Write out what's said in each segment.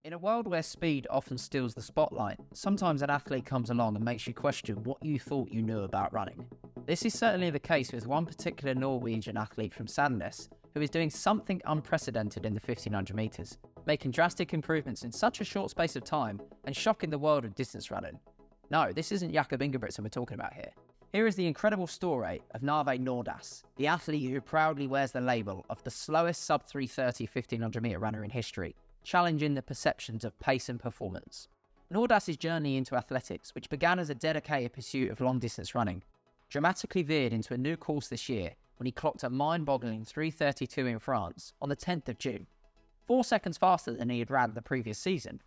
In a world where speed often steals the spotlight, sometimes an athlete comes along and makes you question what you thought you knew about running. This is certainly the case with one particular Norwegian athlete from Sandnes, who is doing something unprecedented in the 1500 metres, making drastic improvements in such a short space of time and shocking the world of distance running. No, this isn't Jakob Ingebrigtsen we're talking about here. Here is the incredible story of Narve Nordas, the athlete who proudly wears the label of the slowest sub-3:30 1500 metre runner in history, challenging the perceptions of pace and performance. Nordas' journey into athletics, which began as a dedicated pursuit of long-distance running, dramatically veered into a new course this year when he clocked a mind-boggling 3:32 in France on the 10th of June, 4 seconds faster than he had ran the previous season.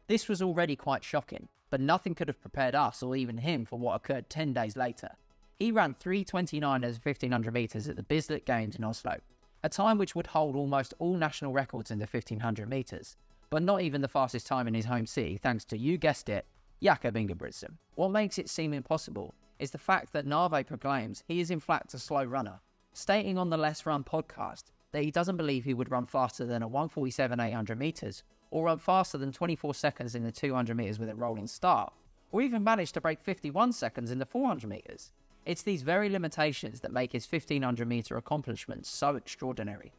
This was already quite shocking, but nothing could have prepared us or even him for what occurred 10 days later. He ran 3:29 as 1500 metres at the Bislett Games in Oslo, a time which would hold almost all national records in the 1500 metres, but not even the fastest time in his home city thanks to, you guessed it, Jakob Ingebrigtsen. What makes it seem impossible is the fact that Narve proclaims he is in fact a slow runner, stating on the Let's Run podcast that he doesn't believe he would run faster than a 1:47 800 metres, or run faster than 24 seconds in the 200 metres with a rolling start, or even manage to break 51 seconds in the 400 metres. It's these very limitations that make his 1500 metre accomplishments so extraordinary.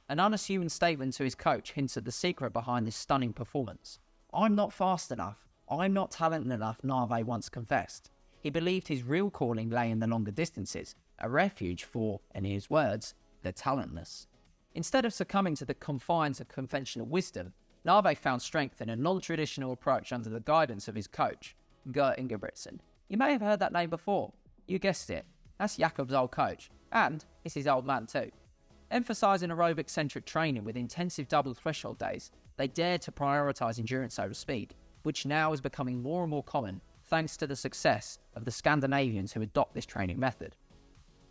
An unassuming statement to his coach hints at the secret behind this stunning performance. "I'm not fast enough. I'm not talented enough," Narve once confessed. He believed his real calling lay in the longer distances, a refuge for, in his words, the talentless. Instead of succumbing to the confines of conventional wisdom, Narve found strength in a non-traditional approach under the guidance of his coach, Jakob Ingebrigtsen. You may have heard that name before. You guessed it, that's Jakob's old coach, and it's his old man too. Emphasising aerobic-centric training with intensive double threshold days, they dared to prioritise endurance over speed, which now is becoming more and more common thanks to the success of the Scandinavians who adopt this training method.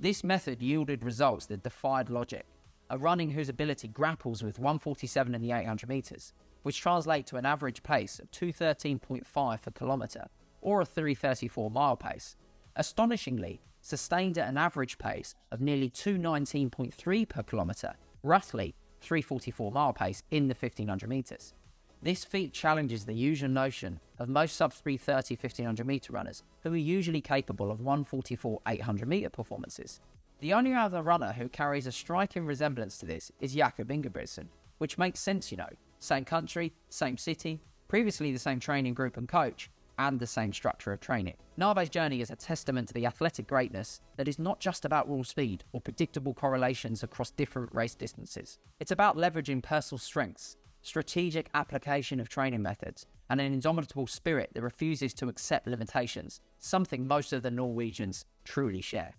This method yielded results that defied logic, a running whose ability grapples with 1:47 in the 800 metres, which translate to an average pace of 2:13.5 per kilometre, or a 3:34 mile pace. Astonishingly, sustained at an average pace of nearly 2:19.3 per kilometre, roughly 3:44 mile pace in the 1500 metres. This feat challenges the usual notion of most sub-3:30 1500 metre runners, who are usually capable of 1:44 800 metre performances. The only other runner who carries a striking resemblance to this is Jakob Ingebrigtsen, which makes sense, same country, same city, previously the same training group and coach, and the same structure of training. Narve's journey is a testament to the athletic greatness that is not just about raw speed or predictable correlations across different race distances. It's about leveraging personal strengths, strategic application of training methods, and an indomitable spirit that refuses to accept limitations, something most of the Norwegians truly share.